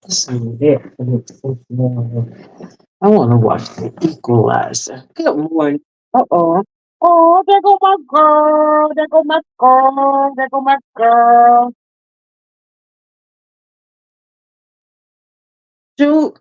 So yeah, I want to watch the Equalizer. Good morning. Uh-oh. Oh, there go my girl. There go my girl. There go my girl. Shoot.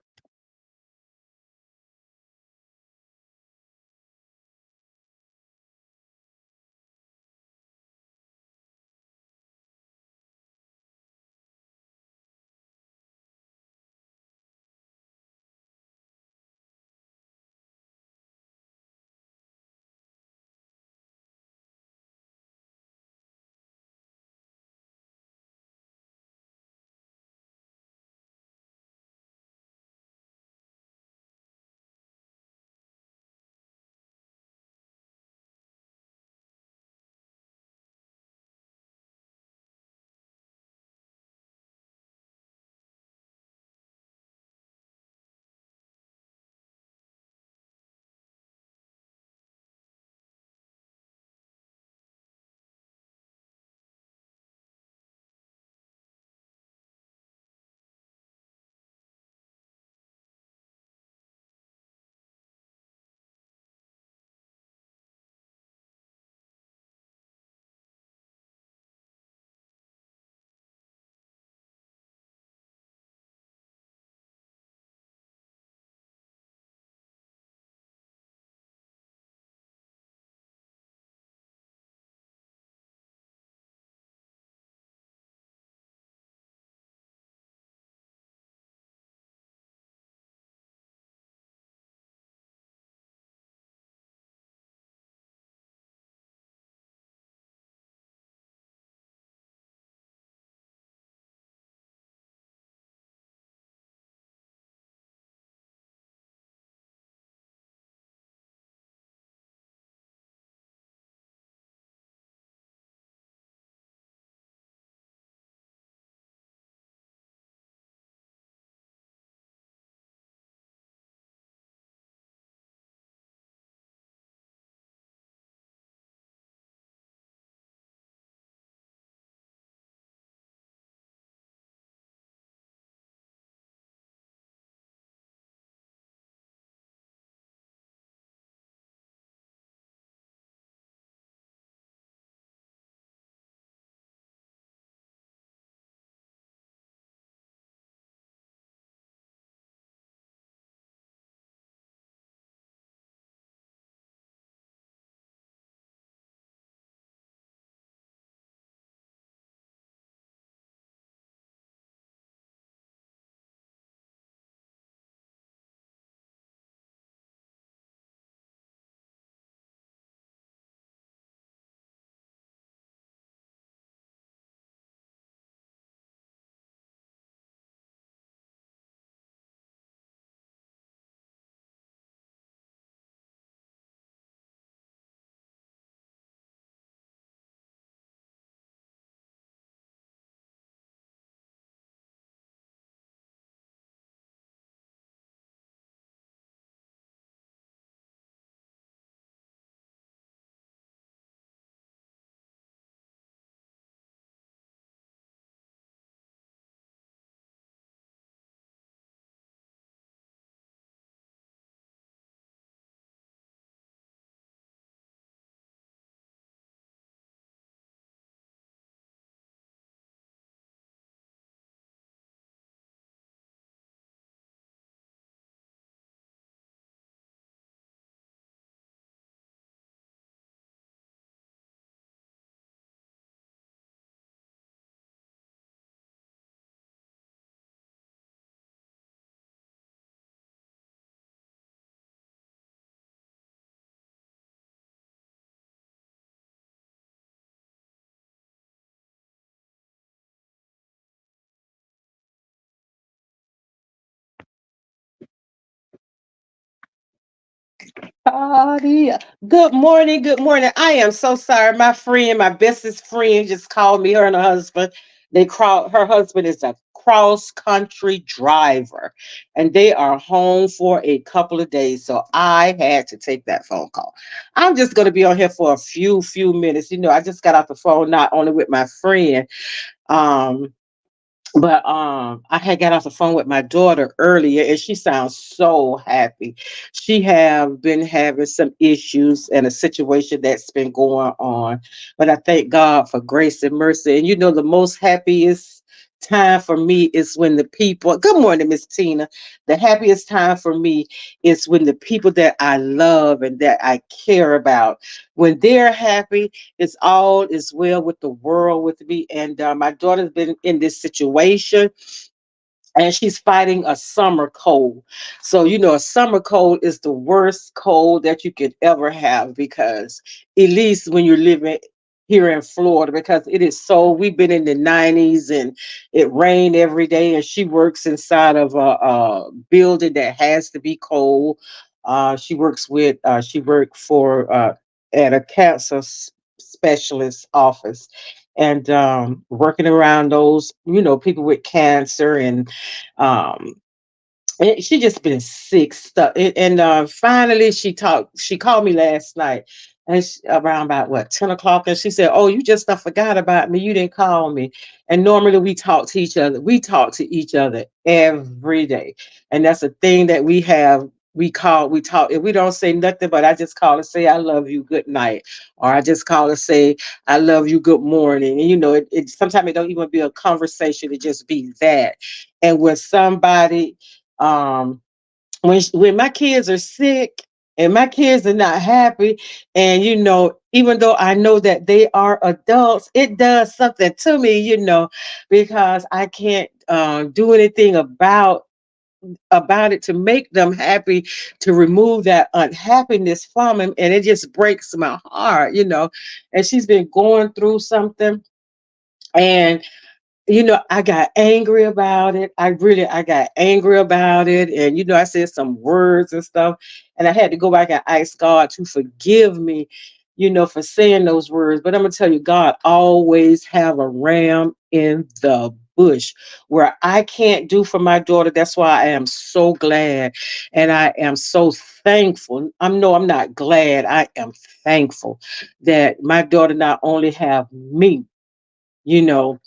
Claudia. Good morning. Good morning. I am so sorry. My friend, my bestest friend, just called me. Her and her husband. Her husband is a cross country driver, and they are home for a couple of days. So I had to take that phone call. I'm just going to be on here for a few minutes. I just got off the phone not only with my friend. Um, but I had got off the phone with my daughter earlier, and she sounds so happy. She have been having some issues and a situation that's been going on, but I thank God for grace and mercy. And the most happiest time for me is when the people. Good morning, Miss Tina. The happiest time for me is when the people that I love and that I care about, when they're happy, it's all is well with the world with me. And my daughter's been in this situation, and she's fighting a summer cold. So, a summer cold is the worst cold that you could ever have, because at least when you're living here in Florida, because we've been in the 90s and it rained every day, and she works inside of a building that has to be cold. She worked for, at a specialist office, and working around those, people with cancer, um, and she just been sick stuff. And finally, she called me last night, and around about what 10 o'clock, and she said, "Oh, you just forgot about me. You didn't call me." And normally we talk to each other. We talk to each other every day, and that's a thing that we have. We talk. If we don't say nothing, but I just call to say I love you, good night, or I just call to say I love you, good morning. And sometimes it don't even be a conversation; it just be that. And when somebody um when my kids are sick and my kids are not happy, and even though I know that they are adults, it does something to me, because I can't do anything about it to make them happy, to remove that unhappiness from them, and it just breaks my heart. And she's been going through something, and I got angry about it. I got angry about it. And, I said some words and stuff. And I had to go back and ask God to forgive me, for saying those words. But I'm going to tell you, God always have a ram in the bush where I can't do for my daughter. That's why I am so glad. And I am so thankful. I'm not glad. I am thankful that my daughter not only have me, you know,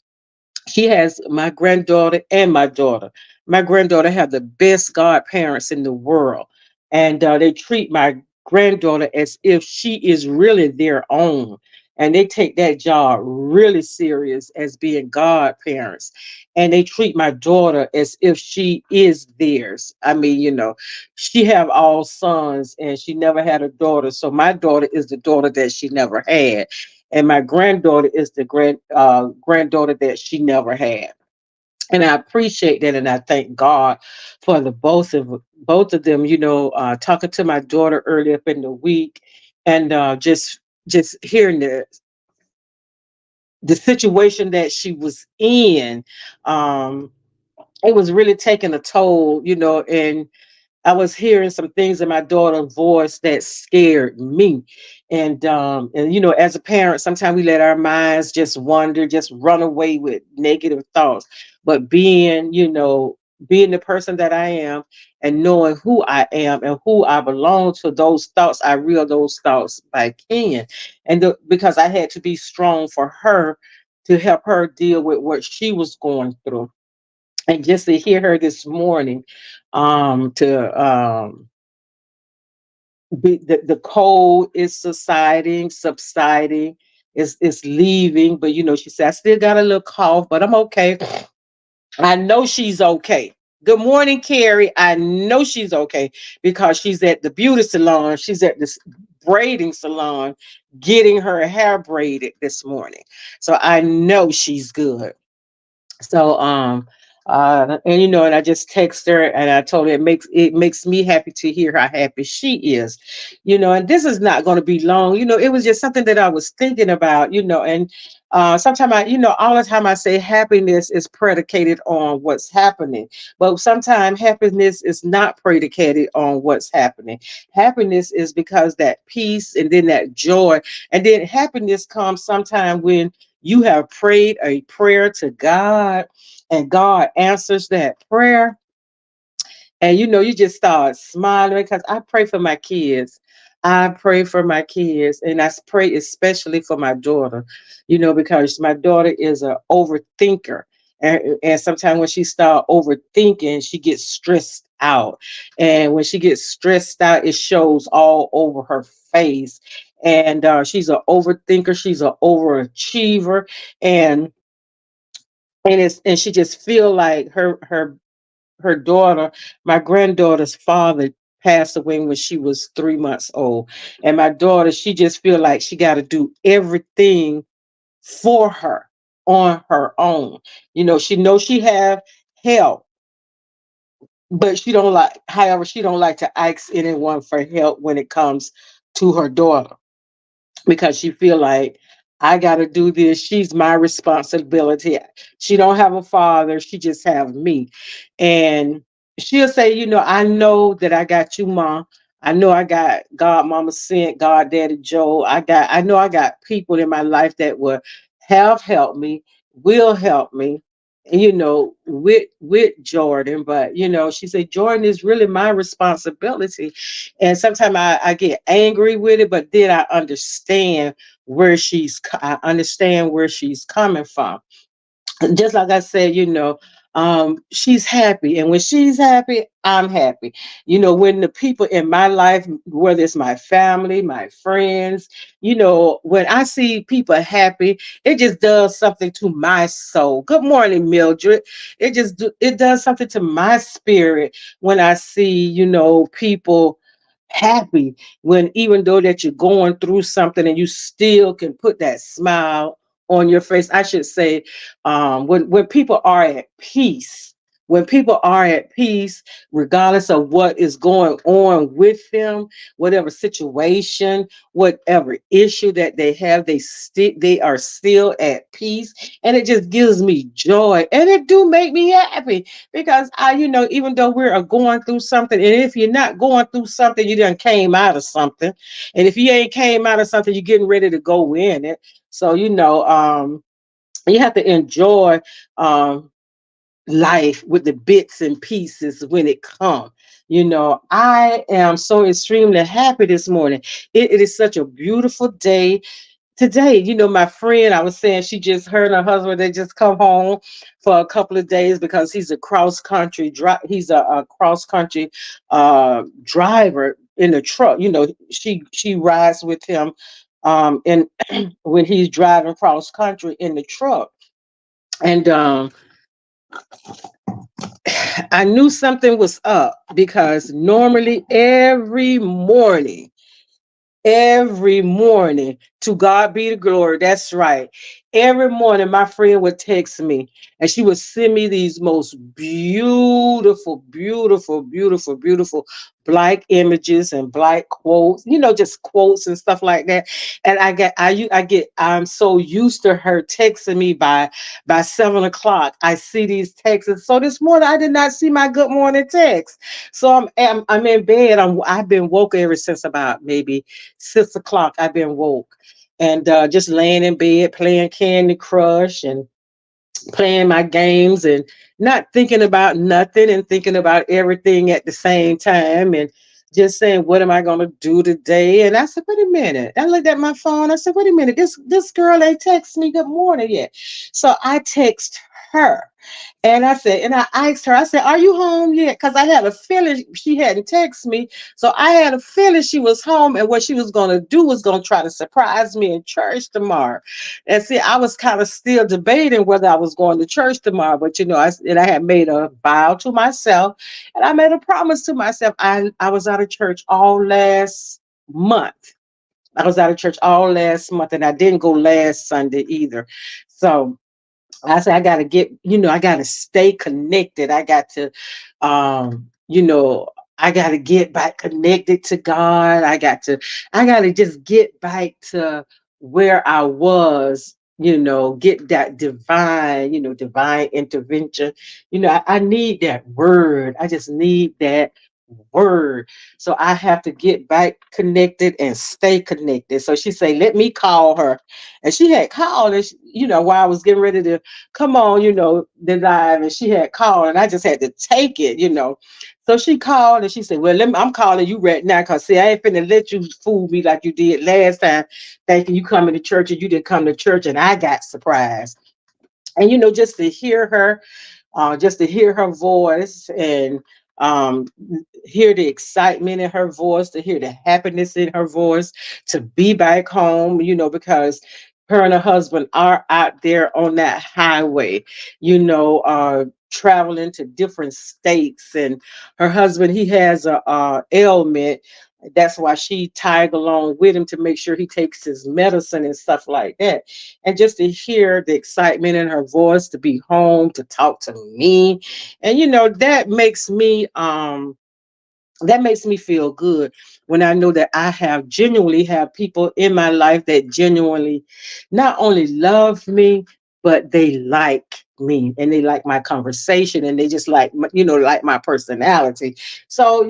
she has my granddaughter and my daughter. My granddaughter have the best godparents in the world, and they treat my granddaughter as if she is really their own, and they take that job really serious as being godparents, and they treat my daughter as if she is theirs. I mean, she have all sons, and she never had a daughter, so my daughter is the daughter that she never had, and my granddaughter is the granddaughter that she never had. And I appreciate that, and I thank God for the both of them. Talking to my daughter early up in the week, and just hearing the situation that she was in, um, it was really taking a toll. And I was hearing some things in my daughter's voice that scared me. And as a parent, sometimes we let our minds just wander, just run away with negative thoughts. But being the person that I am, and knowing who I am and who I belong to, those thoughts, I reel those thoughts back in. Because I had to be strong for her, to help her deal with what she was going through. And just to hear her this morning, to be the cold is subsiding, is leaving. But she said, I still got a little cough, but I'm okay. I know she's okay. Good morning, Carrie. I know she's okay, because she's at the beauty salon. She's at this braiding salon getting her hair braided this morning. So I know she's good. So and I just text her, and I told her it makes me happy to hear how happy she is. And this is not going to be long. It was just something that I was thinking about, and Sometimes all the time I say happiness is predicated on what's happening, but sometimes happiness is not predicated on what's happening. Happiness is because that peace and then that joy, and then happiness comes sometime when you have prayed a prayer to God and God answers that prayer, and you just start smiling because I pray for my kids. I pray for my kids, and pray especially for my daughter, because my daughter is an overthinker. And sometimes when she start overthinking, she gets stressed out. And when she gets stressed out, it shows all over her face. And she's an overthinker, she's an overachiever, and and she just feel like her daughter, my granddaughter's father passed away when she was 3 months old. And my daughter, she just feel like she got to do everything for her on her own. She knows she have help, but she don't like to ask anyone for help when it comes to her daughter, because she feel like I got to do this. She's my responsibility. She don't have a father. She just have me. And she'll say, I know that I got you, mom. I know I got God, mama sent, God, daddy, Joe. I know I got people in my life that will have helped me, will help me, with Jordan. But she said Jordan is really my responsibility. And sometimes I get angry with it, but then I understand where she's coming from. Just like I said, she's happy. And when she's happy, I'm happy. When the people in my life, whether it's my family, my friends, when I see people happy, it just does something to my soul. Good morning, Mildred. It does something to my spirit when I see, people happy, when even though that you're going through something and you still can put that smile on your face. I should say, when people are at peace, when people are at peace, regardless of what is going on with them, whatever situation, whatever issue that they have, they are still at peace, and it just gives me joy, and it do make me happy, because even though we're going through something, and if you're not going through something, you done came out of something, and if you ain't came out of something, you're getting ready to go in it. So you have to enjoy um, life with the bits and pieces when it comes. I am so extremely happy this morning. It is such a beautiful day today. My friend, I was saying, she just her and her husband, they just come home for a couple of days because he's a cross country he's a cross country driver in the truck. She rides with him, and when he's driving cross country in the truck. And I knew something was up, because normally every morning, to God be the glory. That's right. Every morning, my friend would text me, and she would send me these most beautiful, beautiful, beautiful, beautiful black images and black quotes, just quotes and stuff like that. And I'm so used to her texting me by 7 o'clock. I see these texts. So this morning, I did not see my good morning text. So I'm in bed. I've been woke ever since about maybe 6 o'clock. I've been woke, and just laying in bed playing Candy Crush and playing my games, and not thinking about nothing and thinking about everything at the same time, and just saying, what am I going to do today? And I said, wait a minute. I looked at my phone. I said, wait a minute. This girl ain't text me good morning yet. So I text her. And I asked her, I said, are you home yet? Because I had a feeling she hadn't texted me. So I had a feeling she was home, and what she was going to do was going to try to surprise me in church tomorrow. And see, I was kind of still debating whether I was going to church tomorrow, but I had made a vow to myself, and I made a promise to myself. I was out of church all last month. I was out of church all last month, and I didn't go last Sunday either. So I said, I got to I got to stay connected. You know, I got to get back connected to God. I got to just get back to where I was get that divine, divine intervention. I need that word. I just need that word. So I have to get back connected and stay connected. So she say, let me call her. And she had called, and while I was getting ready to come on, the live, and she had called, and I just had to take it. So she called and she said, well, I'm calling you right now because, see, I ain't finna let you fool me like you did last time, thinking you coming to church and you didn't come to church, and I got surprised. And, just to hear her voice, and um, hear the excitement in her voice, to hear the happiness in her voice, to be back home, because her and her husband are out there on that highway, traveling to different states. And her husband, he has a ailment. That's why she tagged along with him to make sure he takes his medicine and stuff like that. And just to hear the excitement in her voice, to be home, to talk to me, and that makes me feel good when I know that I have genuinely have people in my life that genuinely not only love me, but they like me, and they like my conversation, and they just like my personality. So,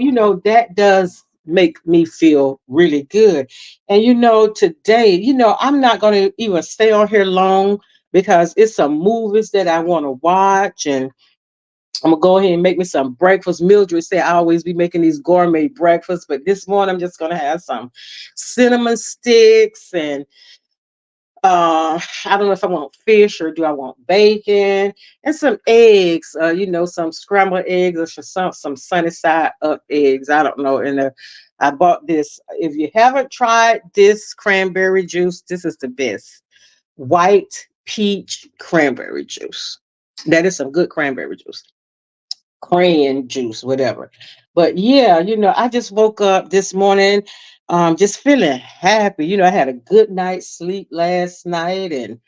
that does make me feel really good. And, today, I'm not going to even stay on here long because it's some movies that I want to watch, and I'm gonna go ahead and make me some breakfast. Mildred said I always be making these gourmet breakfasts, but this morning I'm just gonna have some cinnamon sticks, and I don't know if I want fish or do I want bacon, and some eggs. Some scrambled eggs, or some sunny side up eggs. I don't know. And I bought this. If you haven't tried this cranberry juice, this is the best. White peach cranberry juice. That is some good cranberry juice, crayon juice, whatever. But yeah, I just woke up this morning, just feeling happy. I had a good night's sleep last night, and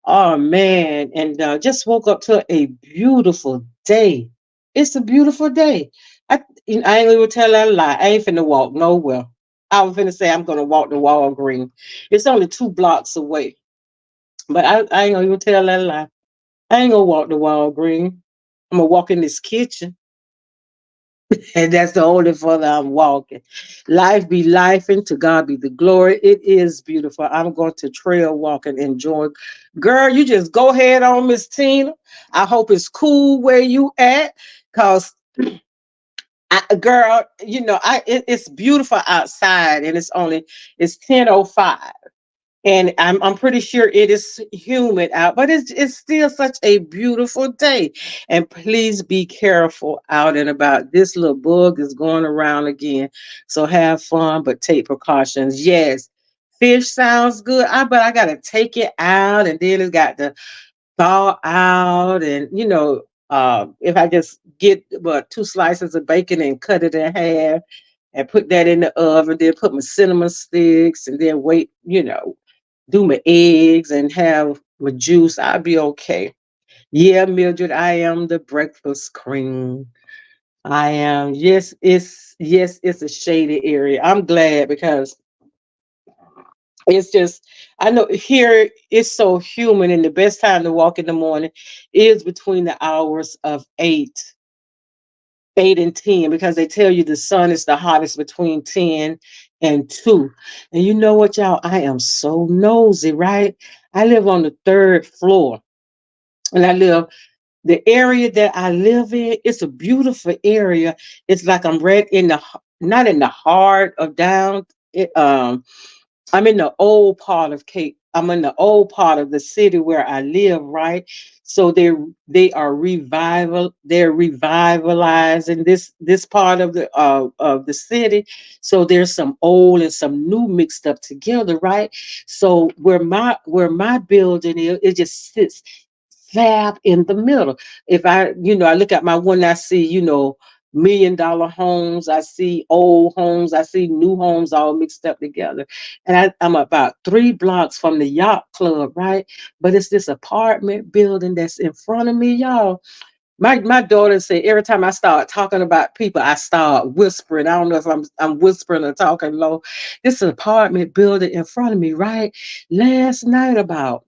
oh man, and just woke up to a beautiful day. It's a beautiful day. I ain't gonna tell that lie. I ain't finna walk nowhere. I was finna say I'm gonna walk to Walgreens. It's only 2 blocks away, but I ain't gonna even tell that lie. I ain't gonna walk to Walgreens. I'm gonna walk in this kitchen. And that's the only further I'm walking. Life be life, and to God be the glory. It is beautiful. I'm going to trail walk and enjoy. Girl, you just go ahead on, Miss Tina. I hope it's cool where you at. Cause girl, it's beautiful outside, and it's 10:05, and I'm pretty sure it is humid out, but it's still such a beautiful day. And please be careful out and about. This little bug is going around again, so have fun, but take precautions. Yes, fish sounds good, but I gotta take it out, and then it's got to thaw out, and if I just get 2 slices of bacon and cut it in half and put that in the oven, then put my cinnamon sticks, and then wait, do my eggs and have my juice, I'll be okay. Yeah, Mildred, I am the breakfast cream. I am. Yes, it's a shady area. I'm glad because it's just, I know here it's so humid, and the best time to walk in the morning is between the hours of 8 and 10, because they tell you the sun is the hottest between 10 and 2. And you know what, y'all? I am so nosy, right? I live on the third floor, and the area that I live in, it's a beautiful area. It's like I'm right not in the heart of down. It, I'm in the old part of Cape. I'm in the old part of the city where I live, right? So they're revitalizing this part of the city. So there's some old and some new mixed up together, right? So where my building is, it just sits fab in the middle. If I look at my one, I see, $1 million homes, I see old homes, I see new homes all mixed up together. And I'm about 3 blocks from the yacht club, right? But it's this apartment building that's in front of me, y'all. My daughter said every time I start talking about people, I start whispering. I don't know if I'm whispering or talking low. This apartment building in front of me, right? Last night, about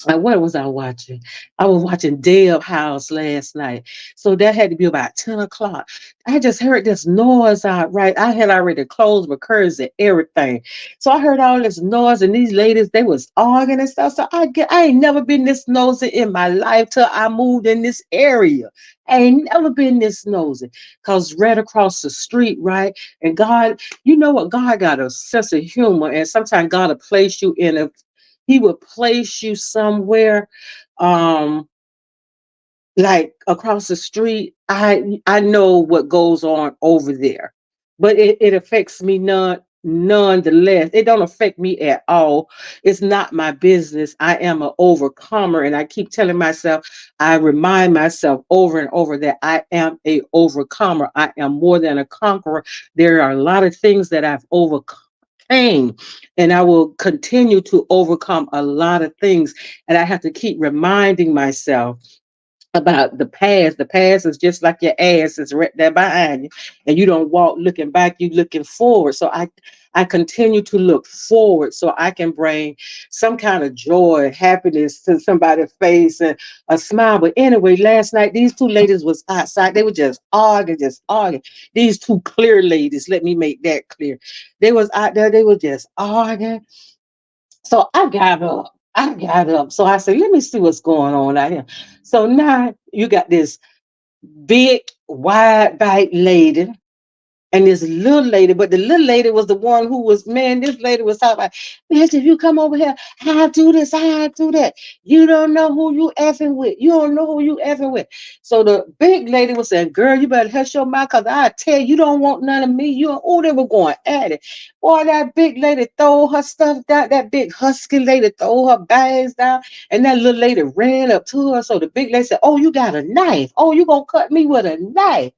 And what was I watching? I was watching Deb House last night. So that had to be about 10 o'clock. I just heard this noise out right. I had already closed my curtains and everything. So I heard all this noise and these ladies, they was arguing and stuff. So I ain't never been this nosy in my life till I moved in this area. I ain't never been this nosy. Cause right across the street, right? And God, you know what? God got a sense of humor. And sometimes God will place you in a he would place you somewhere, um, like across the street. I know what goes on over there, but it affects me nonetheless. It don't affect me at all. It's not my business. I am an overcomer, and I keep telling myself, I remind myself over and over that I am a overcomer. I am more than a conqueror. There are a lot of things that I've overcome pain, and I will continue to overcome a lot of things. And I have to keep reminding myself about the past. The past is just like your ass is right there behind you, and you don't walk looking back, you looking forward. So I continue to look forward so I can bring some kind of joy, happiness to somebody's face and a smile. But anyway, last night these two ladies was outside. They were just arguing, just arguing. These two clear ladies, let me make that clear. They was out there, they were just arguing. So I got up. I got up. So I said, let me see what's going on out here. So now you got this big, wide back lady and this little lady, but the little lady was the one who was, man, this lady was talking about, bitch, if you come over here, I do this, I do that. You don't know who you effing with. You don't know who you effing with. So the big lady was saying, girl, you better hush your mouth because I tell you, you don't want none of me. You oh, they were going at it. Boy, that big lady throw her stuff down. That big husky lady throw her bags down. And that little lady ran up to her. So the big lady said, oh, you got a knife. Oh, you gonna cut me with a knife.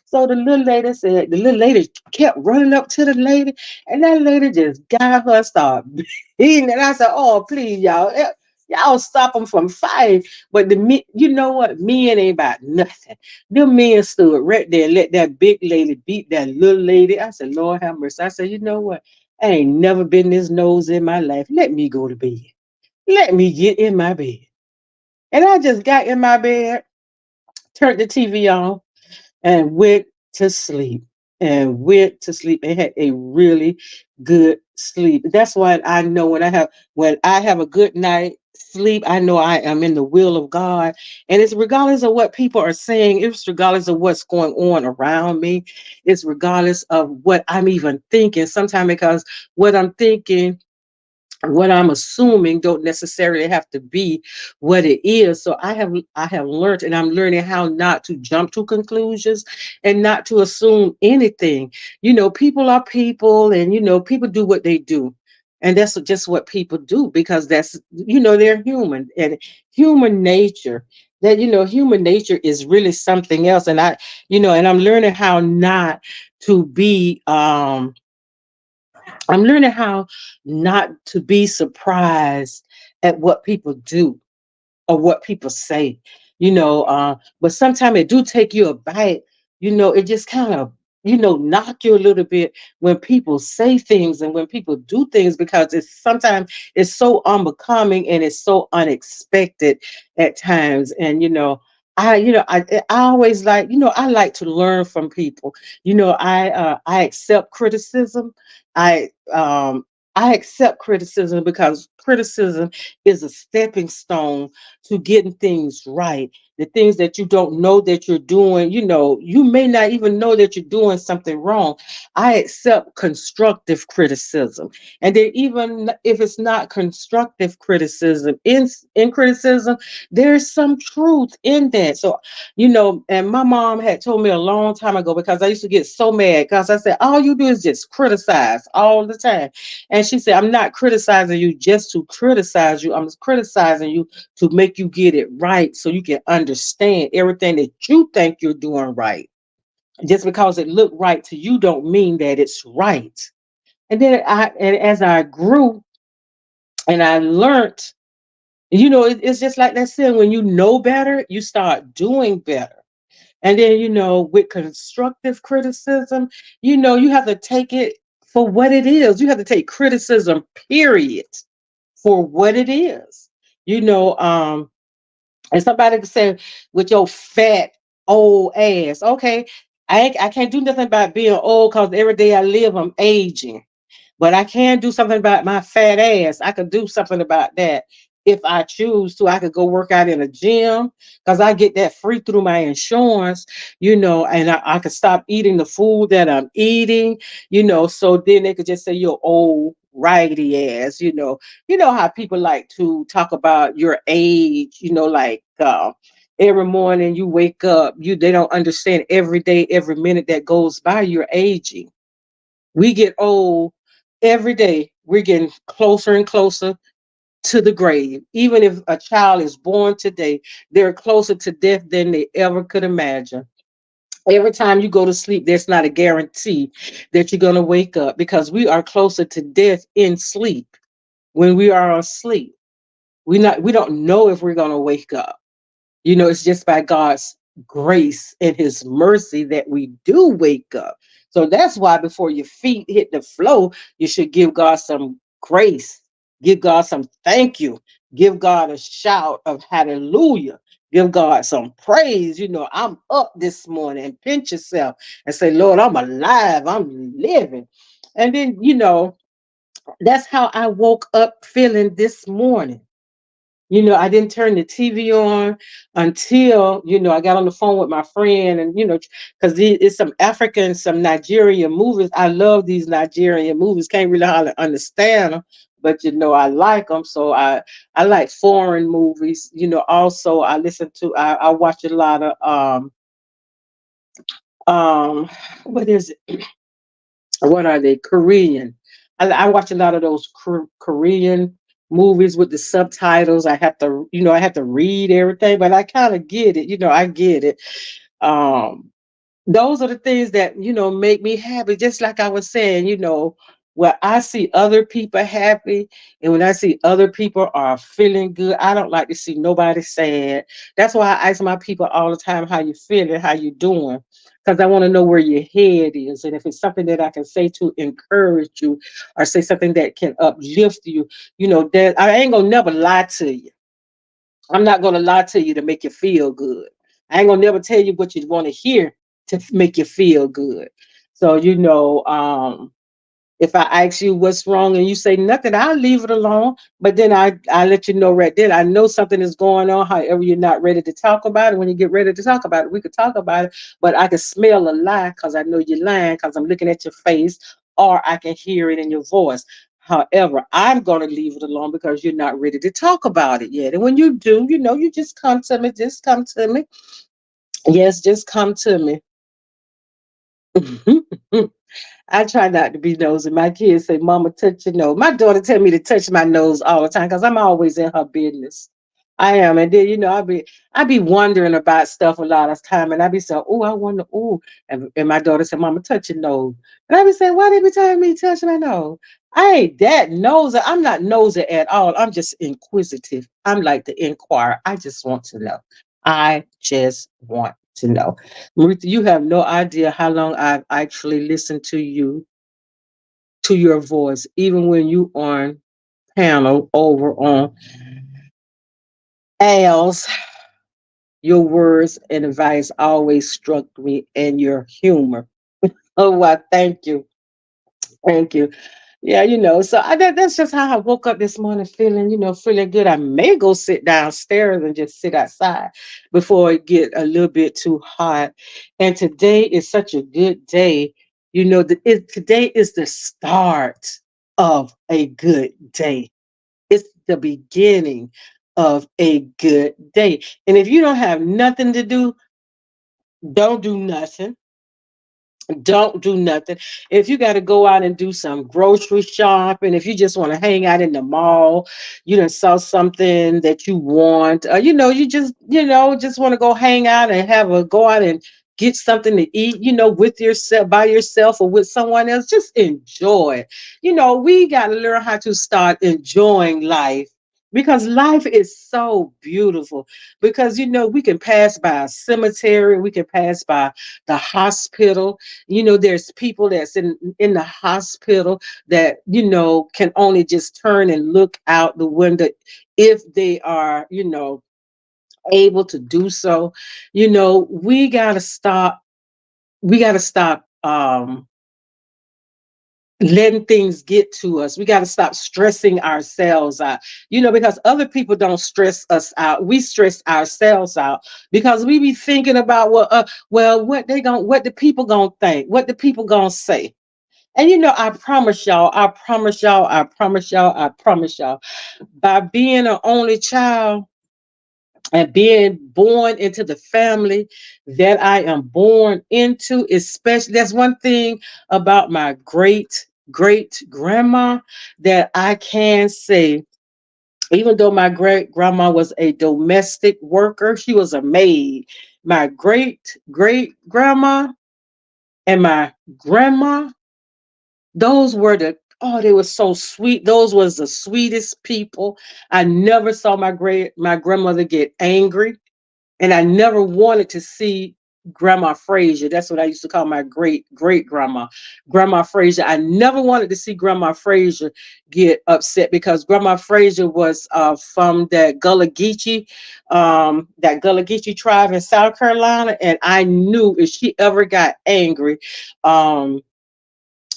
So the little lady kept running up to the lady, and that lady just got her start beating. And I said, oh, please, y'all. Y'all stop them from fighting. But you know what? Men ain't about nothing. Them men stood right there and let that big lady beat that little lady. I said, Lord have mercy. I said, you know what? I ain't never been this nose in my life. Let me go to bed. Let me get in my bed. And I just got in my bed, turned the TV on, and went to sleep and had a really good sleep. That's why I know when I have a good night sleep, I know I am in the will of God. And it's regardless of what people are saying, it's regardless of what's going on around me, it's regardless of what I'm even thinking sometimes, because what I'm thinking, what I'm assuming don't necessarily have to be what it is. So I have learned, and I'm learning how not to jump to conclusions and not to assume anything. People are people, and people do what they do. And that's just what people do, because they're human, and human nature human nature is really something else. And and I'm learning how not to be I'm learning how not to be surprised at what people do or what people say, but sometimes it do take you a bite, it just kind of, knock you a little bit when people say things and when people do things, because it's so unbecoming and it's so unexpected at times. And, I always I like to learn from people. I accept criticism. I, um, I accept criticism because criticism is a stepping stone to getting things right. The things that you don't know that you're doing, you may not even know that you're doing something wrong. I accept constructive criticism. And then even if it's not constructive criticism, in criticism, there's some truth in that. So, and my mom had told me a long time ago, because I used to get so mad because I said, all you do is just criticize all the time. And she said, I'm not criticizing you just to criticize you. I'm criticizing you to make you get it right so you can understand everything that you think you're doing right. Just because it looked right to you don't mean that it's right. And as I grew and I learned, it's just like that saying, when you know better, you start doing better. And then, with constructive criticism, you have to take it for what it is. You have to take criticism, period, for what it is. You know, and somebody could say, with your fat old ass, okay, I can't do nothing about being old because every day I live, I'm aging. But I can do something about my fat ass. I could do something about that if I choose to. I could go work out in a gym because I get that free through my insurance, and I could stop eating the food that I'm eating, so then they could just say you're old raggedy ass, You know how people like to talk about your age, like every morning you wake up, they don't understand every day, every minute that goes by, you're aging. We get old every day. We're getting closer and closer to the grave. Even if a child is born today, they're closer to death than they ever could imagine. Every time you go to sleep, there's not a guarantee that you're going to wake up, because we are closer to death in sleep. When we are asleep, we don't know if we're going to wake up. It's just by God's grace and his mercy that we do wake up. So that's why before your feet hit the floor, you should give God some grace, give God some thank you, give God a shout of hallelujah, give God some praise. I'm up this morning, and pinch yourself and say, Lord, I'm alive, I'm living. And then, that's how I woke up feeling this morning. I didn't turn the TV on until, I got on the phone with my friend, and, because it's some African, some Nigerian movies. I love these Nigerian movies. Can't really hardly understand them, but, I like them. So I like foreign movies. Also I watch a lot of, um, what is it? What are they? Korean. I watch a lot of those Korean movies with the subtitles. I have to read everything, but I kind of get it. I get it. Um, those are the things that make me happy, just like I was saying, where I see other people happy, and when I see other people are feeling good, I don't like to see nobody sad. That's why I ask my people all the time, how you feeling, how you doing, because I want to know where your head is, and if it's something that I can say to encourage you, or say something that can uplift you, that I ain't gonna never lie to you. I'm not gonna lie to you to make you feel good. I ain't gonna never tell you what you want to hear to make you feel good. So, if I ask you what's wrong and you say nothing, I'll leave it alone. But then I let you know right then. I know something is going on. However, you're not ready to talk about it. When you get ready to talk about it, we could talk about it. But I can smell a lie because I know you're lying, because I'm looking at your face, or I can hear it in your voice. However, I'm going to leave it alone because you're not ready to talk about it yet. And when you do, you just come to me. Just come to me. Yes, just come to me. I try not to be nosy. My kids say, Mama, touch your nose. My daughter tell me to touch my nose all the time because I'm always in her business. I am. And then, I be wondering about stuff a lot of time. And I be saying, oh, I wonder, oh. And my daughter said, Mama, touch your nose. And I be saying, why they be telling me to touch my nose? I ain't that nosy. I'm not nosy at all. I'm just inquisitive. I'm like the inquirer. I just want to know. I just want to know. Maritha, you have no idea how long I've actually listened to your voice, even when you on panel over on Al's. Your words and advice always struck me, and your humor. Oh, I thank you. Thank you. Yeah, so that's just how I woke up this morning, feeling, feeling good. I may go sit downstairs and just sit outside before it get a little bit too hot. And today is such a good day. Today is the start of a good day. It's the beginning of a good day. And if you don't have nothing to do, don't do nothing. Don't do nothing. If you got to go out and do some grocery shopping, if you just want to hang out in the mall, you done saw something that you want, you just want to go hang out and go out and get something to eat, with yourself, by yourself, or with someone else, just enjoy. We got to learn how to start enjoying life because life is so beautiful. Because we can pass by a cemetery, we can pass by the hospital. There's people that's in the hospital that can only just turn and look out the window if they are able to do so. We got to stop. We got to stop letting things get to us. We got to stop stressing ourselves out, because other people don't stress us out. We stress ourselves out because we be thinking about, well, what the people gonna think, what the people gonna say. And I promise y'all, I promise y'all, I promise y'all, I promise y'all, by being an only child and being born into the family that I am born into, especially that's one thing about my great grandma that I can say, even though my great grandma was a domestic worker, she was a maid. My great grandma and my grandma, those were they were so sweet. Those was the sweetest people. I never saw my grandmother get angry. And I never wanted to see Grandma Frazier. That's what I used to call my great grandma, Grandma Frazier. I never wanted to see Grandma Frazier get upset because Grandma Frazier was from that Gullah Geechee tribe in South Carolina, and I knew if she ever got angry, um,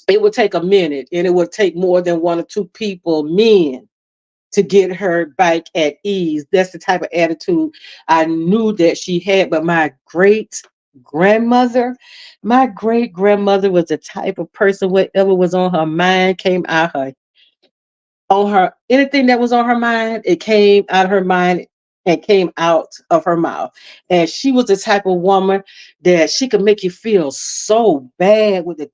it would take a minute, and it would take more than one or two people, men, to get her back at ease. That's the type of attitude I knew that she had. But my great grandmother was the type of person, whatever was on her mind came out her on her anything that was on her mind, it came out of her mind and came out of her mouth. And she was the type of woman that she could make you feel so bad with just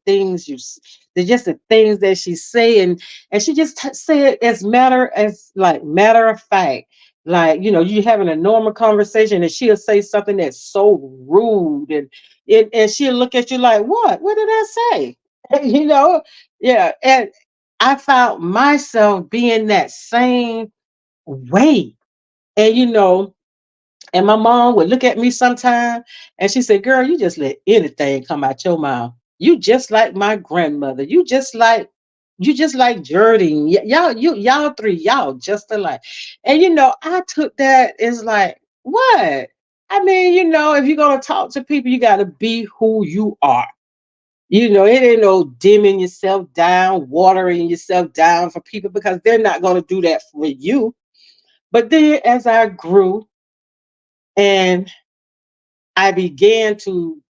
the things that she say, and she just say it as matter of fact. Like, you having a normal conversation and she'll say something that's so rude, and she'll look at you like, what did I say? you know yeah. And I found myself being that same way. And and my mom would look at me sometime and she said, "Girl, you just let anything come out your mouth. You just like my grandmother. You just like Jerdine. Y'all three, y'all just alike." And I took that as like, what? I mean, if you're gonna talk to people, you gotta be who you are. It ain't no dimming yourself down, watering yourself down for people because they're not going to do that for you. But then as I grew and I began to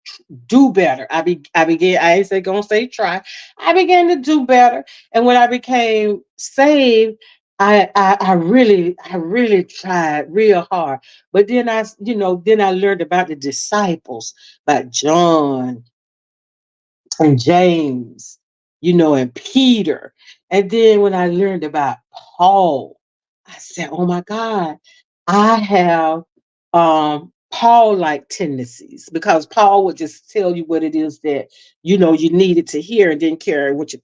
do better, I ain't say gonna say try. I began to do better. And when I became saved, I really tried real hard. But then I learned about the disciples, about John and James, and Peter. And then when I learned about Paul, I said, "Oh my God, I have Paul like tendencies," because Paul would just tell you what it is that you needed to hear and didn't care what you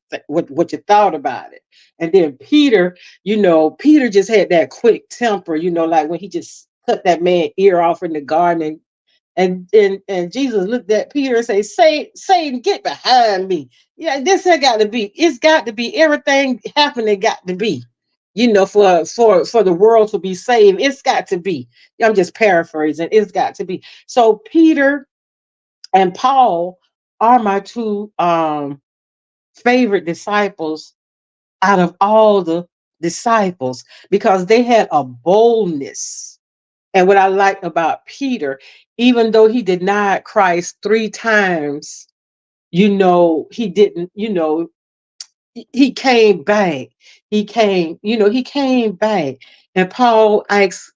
thought about it. And then Peter just had that quick temper, like when he just cut that man ear off in the garden, and Jesus looked at Peter and said, Satan, get behind me. Yeah, this has got to be, it's got to be, everything happening got to be, for the world to be saved. It's got to be. I'm just paraphrasing. It's got to be. So Peter and Paul are my two favorite disciples out of all the disciples because they had a boldness. And what I like about Peter, even though he denied Christ 3 times, he didn't, he came back. He came back. And Paul asked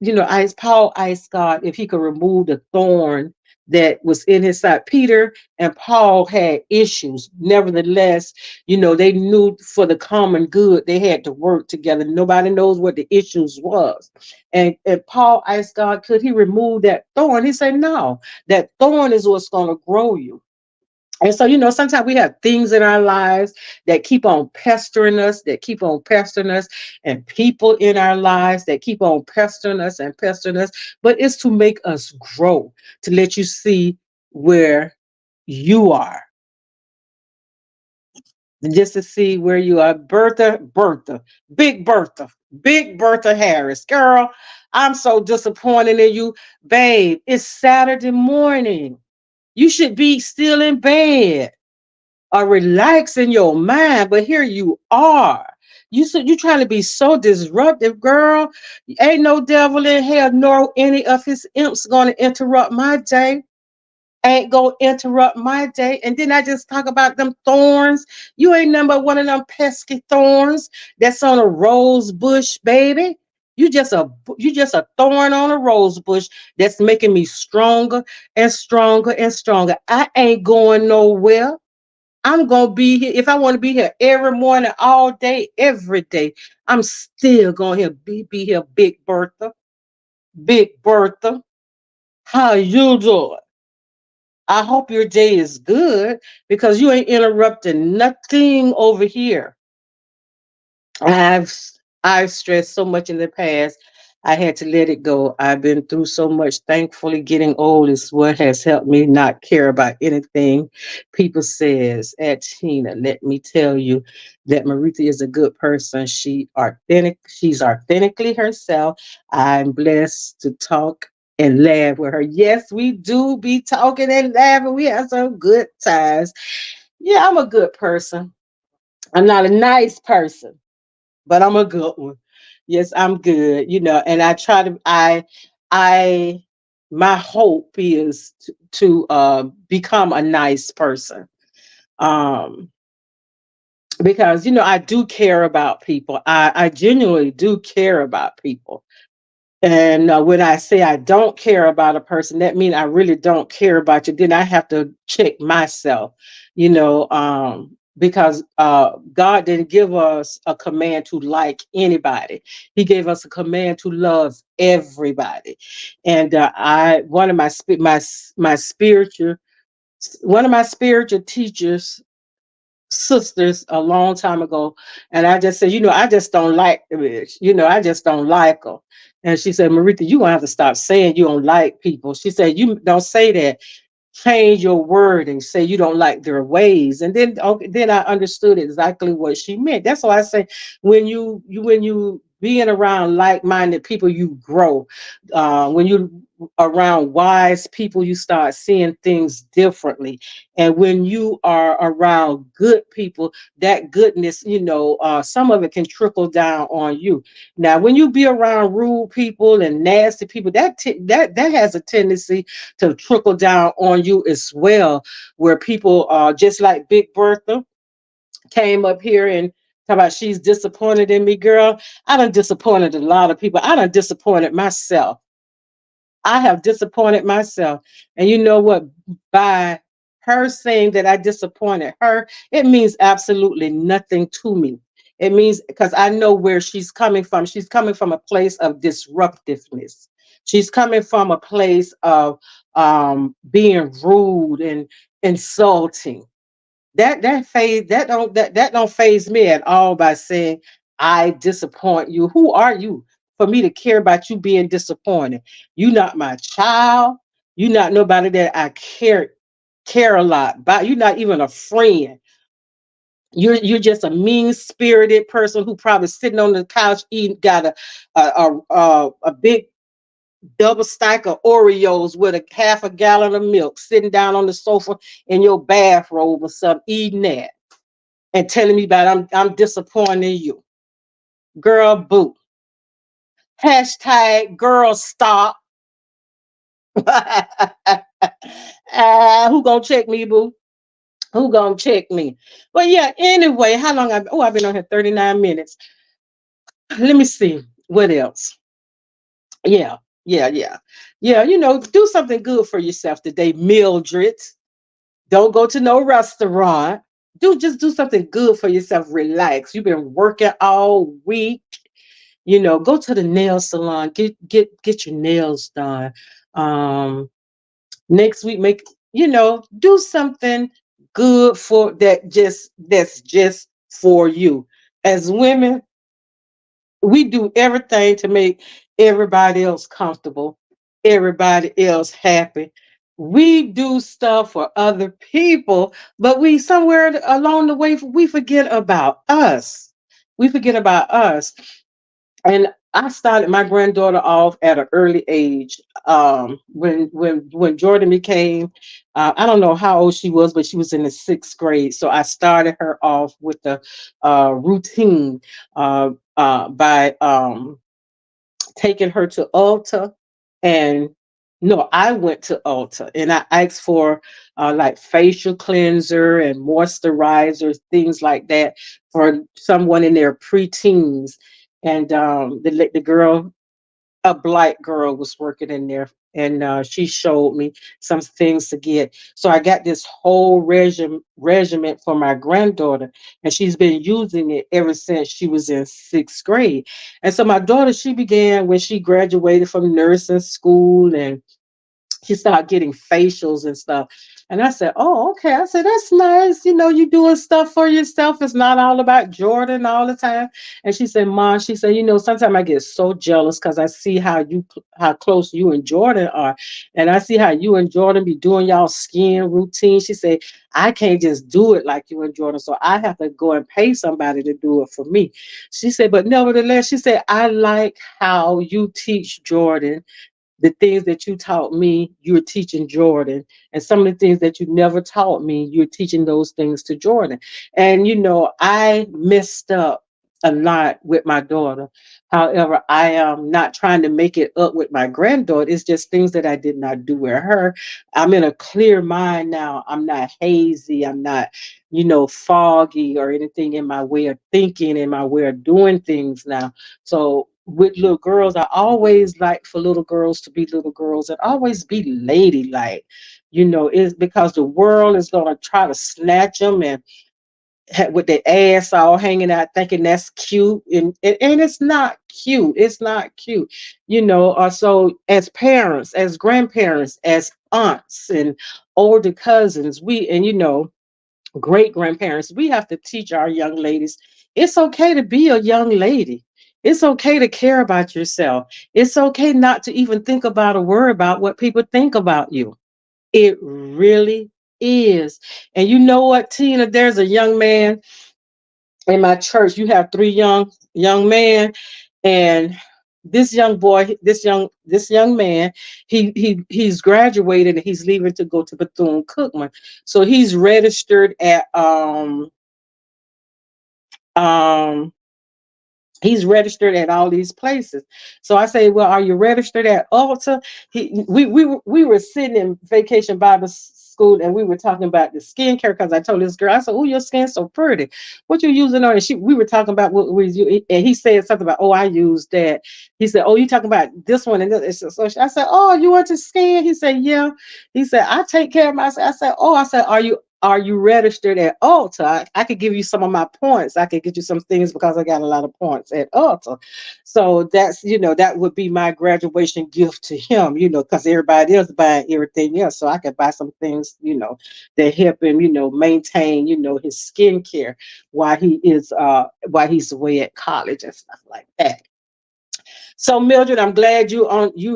God if he could remove the thorn that was in his side. Peter and Paul had issues. Nevertheless, they knew for the common good they had to work together. Nobody knows what the issues was. And Paul asked God, could he remove that thorn? He said, no, that thorn is what's going to grow you. And so, sometimes we have things in our lives that keep on pestering us, that keep on pestering us, and people in our lives that keep on pestering us and pestering us. But it's to make us grow, to let you see where you are, just to see where you are. Bertha, big Bertha Harris. Girl, I'm so disappointed in you. Babe, it's Saturday morning. You should be still in bed or relaxing your mind, but here you are. You said you trying to be so disruptive, girl. Ain't no devil in hell nor any of his imps gonna interrupt my day. Ain't gonna interrupt my day. And then I just talk about them thorns. You ain't number one of them pesky thorns that's on a rose bush, baby. You just a thorn on a rose bush that's making me stronger and stronger and stronger. I ain't going nowhere. I'm gonna be here. If I want to be here every morning, all day, every day, I'm still gonna be here, Big Bertha. Big Bertha. How you doing? I hope your day is good because you ain't interrupting nothing over here. I've I've stressed so much in the past. I had to let it go. I've been through so much. Thankfully, getting old is what has helped me not care about anything people says. At Tina, let me tell you that Maritha is a good person. She's authentically herself. I'm blessed to talk and laugh with her. Yes, we do be talking and laughing. We have some good times. Yeah, I'm a good person. I'm not a nice person, but I'm a good one. Yes, I'm good, and I try to I my hope is to become a nice person. Um because I do care about people. I genuinely do care about people. And when I say I don't care about a person, that means I really don't care about you. Then I have to check myself, because God didn't give us a command to like anybody. He gave us a command to love everybody. And I one of my my spiritual one of my spiritual teachers sisters a long time ago, and I just said, I just don't like the bitch. I just don't like her. And she said, Maritha, you gonna have to stop saying you don't like people. She said, you don't say that. Change your word and say you don't like their ways. And then okay, then I understood exactly what she meant. That's why I say when you being around like-minded people, you grow. When you around wise people, you start seeing things differently. And when you are around good people, that goodness, some of it can trickle down on you. Now, when you be around rude people and nasty people, that has a tendency to trickle down on you as well, where people just like Big Bertha came up here and talk about she's disappointed in me. Girl, I done disappointed a lot of people. I done disappointed myself. I have disappointed myself. And you know what? By her saying that I disappointed her, it means absolutely nothing to me. It means because I know where she's coming from. She's coming from a place of disruptiveness. She's coming from a place of being rude and insulting. That don't phase me at all by saying I disappoint you. Who are you for me to care about you being disappointed? You not my child. You not nobody that I care a lot about. You're not even a friend. You're just a mean spirited person who probably sitting on the couch eating got a big double stack of Oreos with a half a gallon of milk sitting down on the sofa in your bathrobe or something eating that and telling me about I'm disappointed in you. Girl, boo. Hashtag girl stop. Who gonna check me, boo? Who gonna check me? But yeah, anyway, how long I've been on here 39 minutes. Let me see. What else? Yeah, yeah, yeah. Yeah, do something good for yourself today, Mildred. Don't go to no restaurant. Just do something good for yourself. Relax. You've been working all week. Go to the nail salon, get your nails done. Next week, do something good for that's just for you. As women, we do everything to make everybody else comfortable, everybody else happy. We do stuff for other people, but we somewhere along the way we forget about us. We forget about us. And I started my granddaughter off at an early age. When Jordan became, I don't know how old she was, but she was in the sixth grade. So I started her off with the routine by taking her to Ulta, and no, I went to Ulta and I asked for like facial cleanser and moisturizers, things like that for someone in their preteens. And the girl, a black girl, was working in there, and she showed me some things to get. So I got this whole regiment for my granddaughter, and she's been using it ever since she was in sixth grade. And so my daughter, she began when she graduated from nursing school, and she started getting facials and stuff. And I said, "Oh, okay." I said, "That's nice. You know, you doing stuff for yourself. It's not all about Jordan all the time." And she said, "Mom," she said, "You know, sometimes I get so jealous because I see how close you and Jordan are. And I see how you and Jordan be doing y'all skin routine." She said, "I can't just do it like you and Jordan. So I have to go and pay somebody to do it for me." She said, "But nevertheless," she said, "I like how you teach Jordan the things that you taught me, you're teaching Jordan. And some of the things that you never taught me, you're teaching those things to Jordan." And, you know, I messed up a lot with my daughter. However, I am not trying to make it up with my granddaughter. It's just things that I did not do with her. I'm in a clear mind now. I'm not hazy. I'm not, foggy or anything in my way of thinking and my way of doing things now. So with little girls, I always like for little girls to be little girls and always be ladylike. It's because the world is gonna try to snatch them and with their ass all hanging out, thinking that's cute, and it's not cute. It's not cute. So as parents, as grandparents, as aunts and older cousins, we and great grandparents, we have to teach our young ladies it's okay to be a young lady. It's okay to care about yourself. It's okay not to even think about or worry about what people think about you. It really is. And you know what, Tina? There's a young man in my church. You have three young men, and this young boy, this young man, he's graduated and he's leaving to go to Bethune Cookman. So he's registered at um he's registered at all these places. So I say, "Well, are you registered at Alta?" We were sitting in Vacation Bible School, and we were talking about the skincare because I told this girl, I said, "Oh, your skin's so pretty. What you using on?" And we were talking about what we use, and he said something about, "Oh, I use that." He said, "Oh, you talking about this one and this?" So I said, "Oh, you want to skin?" He said, "Yeah." He said, "I take care of myself." I said, "Oh," I said, "Are you registered at Ulta? I could give you some of my points. I could get you some things because I got a lot of points at Ulta." So that would be my graduation gift to him, because everybody else buying everything else. So I could buy some things, that help him, maintain, his skincare while he's away at college and stuff like that. So Mildred, I'm glad you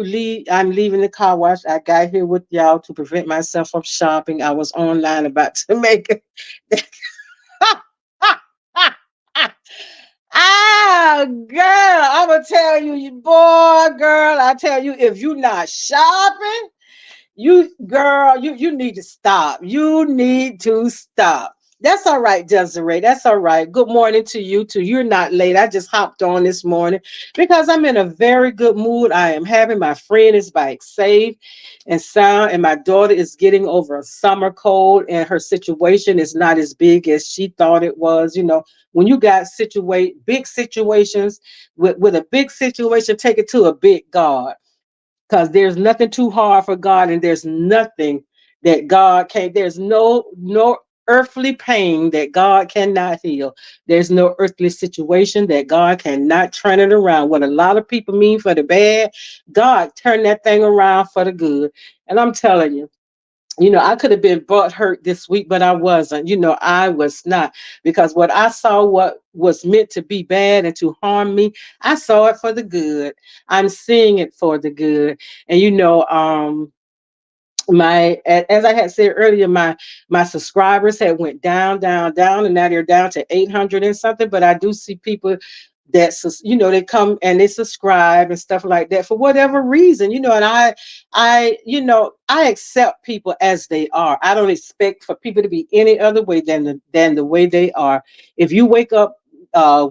leave. I'm leaving the car wash. I got here with y'all to prevent myself from shopping. I was online about to make it. Ah, girl, I'm gonna tell you, boy, girl, I tell you, if you not shopping, you girl, you need to stop. You need to stop. That's all right, Desiree. That's all right. Good morning to you too. You're not late. I just hopped on this morning because I'm in a very good mood. I am having my friend is back safe and sound, and my daughter is getting over a summer cold, and her situation is not as big as she thought it was. When you got big situations with a big situation, take it to a big God, because there's nothing too hard for God, and there's nothing that God can't. There's no earthly pain that God cannot heal. There's no earthly situation that God cannot turn it around. What a lot of people mean for the bad, God turned that thing around for the good. And I'm telling you, I could have been butt hurt this week, but I wasn't. I was not, because what I saw, what was meant to be bad and to harm me, I saw it for the good. I'm seeing it for the good. And as I had said earlier, my subscribers had went down, down, down, and now they're down to 800 and something. But I do see people that they come and they subscribe and stuff like that for whatever reason, and I accept people as they are. I don't expect for people to be any other way than the way they are. If you wake up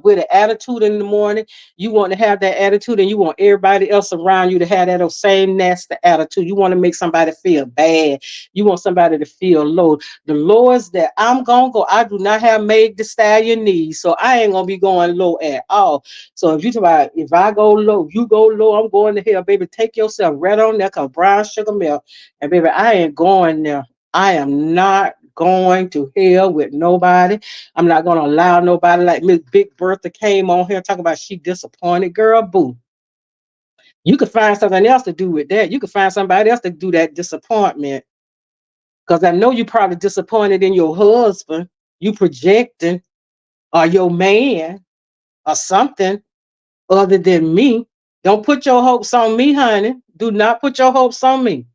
with an attitude in the morning, you want to have that attitude, and you want everybody else around you to have that same nasty attitude. You want to make somebody feel bad. You want somebody to feel low. The lowest that I'm gonna go, I do not have Meg the Stallion knees, so I ain't gonna be going low at all. So if you talk about, if I go low, you go low, I'm going to hell, baby. Take yourself right on there, cause brown sugar milk, and baby, I ain't going there. I am not going to hell with nobody. I'm not gonna allow nobody like Miss Big Bertha came on here talking about she disappointed. Girl, boo. You could find something else to do with that. You could find somebody else to do that disappointment. Because I know you probably disappointed in your husband, you projecting, or your man, or something other than me. Don't put your hopes on me, honey. Do not put your hopes on me.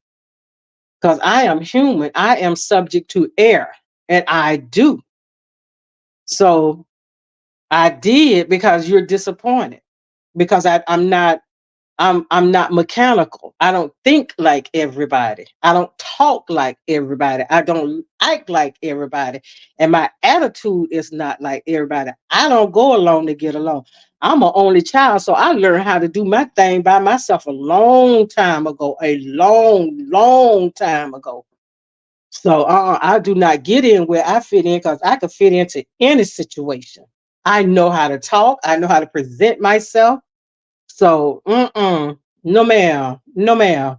Because I am human. I am subject to error. And I do. So I did because you're disappointed. Because I'm not mechanical. I don't think like everybody. I don't talk like everybody. I don't act like everybody. And my attitude is not like everybody. I don't go along to get along. I'm an only child, so I learned how to do my thing by myself a long time ago. A long, long time ago. So I do not get in where I fit in, because I can fit into any situation. I know how to talk. I know how to present myself. So, no ma'am, no ma'am,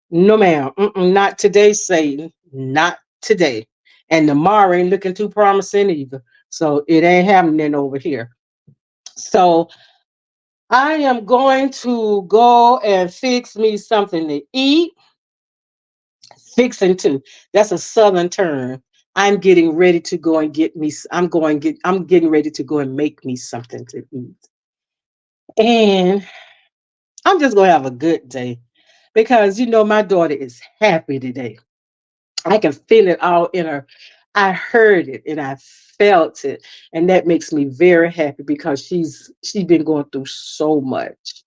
no ma'am, not today, Satan, not today. And tomorrow ain't looking too promising either. So it ain't happening over here. So I am going to go and fix me something to eat. Fixing to. That's a southern term. I'm getting ready to go and get me. I'm getting ready to go and make me something to eat. And I'm just gonna have a good day, because my daughter is happy today. I can feel it all in her. I heard it and I felt it, and that makes me very happy, because she's been going through so much.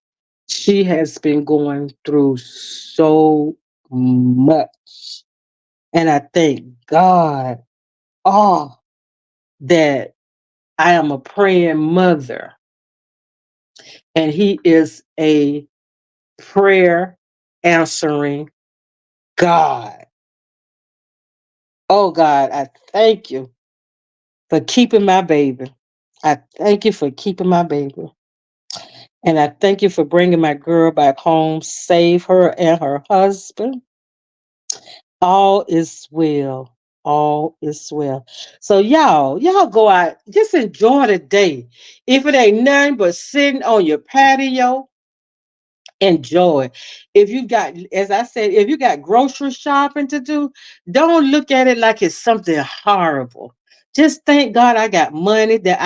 She has been going through so much, and I thank God, oh, that I am a praying mother, and He is a prayer answering God. Oh God, I thank you for keeping my baby. I thank you for keeping my baby. And I thank you for bringing my girl back home, save her and her husband. All is well. All is well. So y'all go out, just enjoy the day. If it ain't nothing but sitting on your patio, enjoy. If you got, as I said, if you got grocery shopping to do, don't look at it like it's something horrible. Just thank God I got money that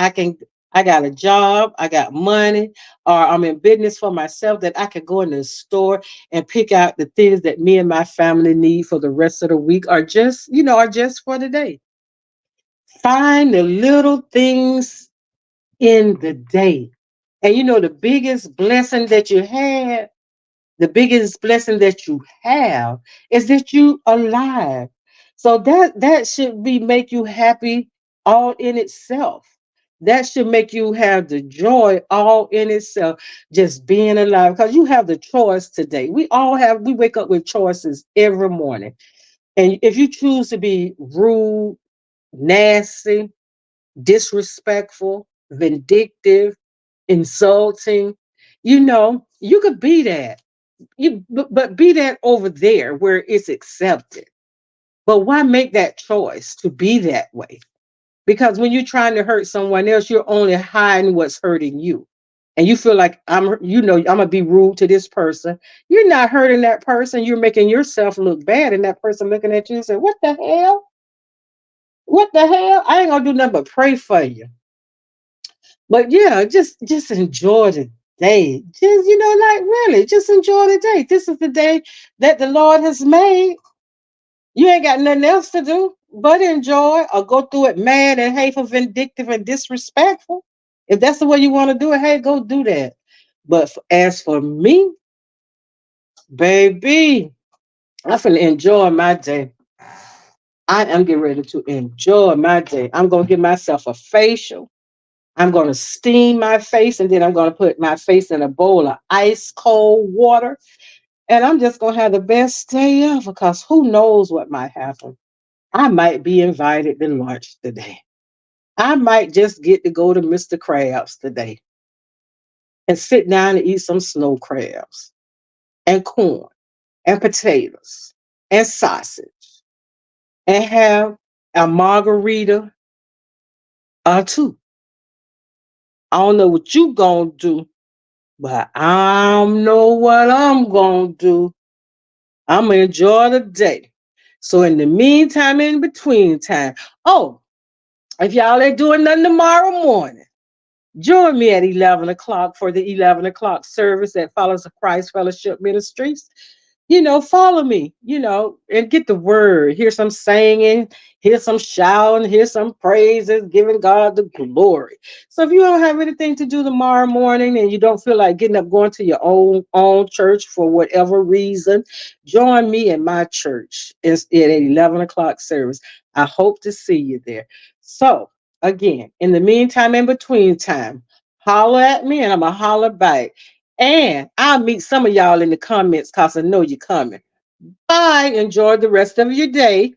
I got a job, I got money, or I'm in business for myself, that I can go in the store and pick out the things that me and my family need for the rest of the week, or just for the day. Find the little things in the day. And the biggest blessing that you had, the biggest blessing that you have, is that you alive. So that should be make you happy all in itself. That should make you have the joy all in itself, just being alive, because you have the choice today. We wake up with choices every morning. And if you choose to be rude, nasty, disrespectful, vindictive, insulting, you could be that. But be that over there where it's accepted. But why make that choice to be that way? Because when you're trying to hurt someone else, you're only hiding what's hurting you. and you feel like I'm gonna be rude to this person, you're not hurting that person. You're making yourself look bad, and that person looking at you and say, "What the hell? What the hell? I ain't gonna do nothing but pray for you." But yeah, just enjoy the day. Just like really, just enjoy the day. This is the day that the Lord has made. You ain't got nothing else to do but enjoy or go through it mad and hateful, vindictive, and disrespectful. If that's the way you want to do it, hey, go do that. But as for me, baby, I'm finna enjoy my day. I am getting ready to enjoy my day. I'm gonna give myself a facial. I'm gonna steam my face, and then I'm gonna put my face in a bowl of ice cold water. And I'm just gonna have the best day ever because who knows what might happen. I might be invited to lunch today. I might just get to go to Mr. Krabs today and sit down and eat some snow crabs and corn and potatoes and sausage and have a margarita or two. I don't know what you gonna do, but I know what I'm gonna do. I'm gonna enjoy the day. So in the meantime, in between time, oh, if y'all ain't doing nothing tomorrow morning, join me at 11 o'clock for the 11 o'clock service at Follows of Christ Fellowship Ministries. Follow me, and get the word. Hear some singing, hear some shouting, hear some praises, giving God the glory. So if you don't have anything to do tomorrow morning and you don't feel like getting up going to your own church for whatever reason, join me in my church. It's at 11 o'clock service. I hope to see you there. So again, in the meantime, in between time, holler at me and I'm going to holler back. And I'll meet some of y'all in the comments because I know you're coming. Bye. Enjoy the rest of your day.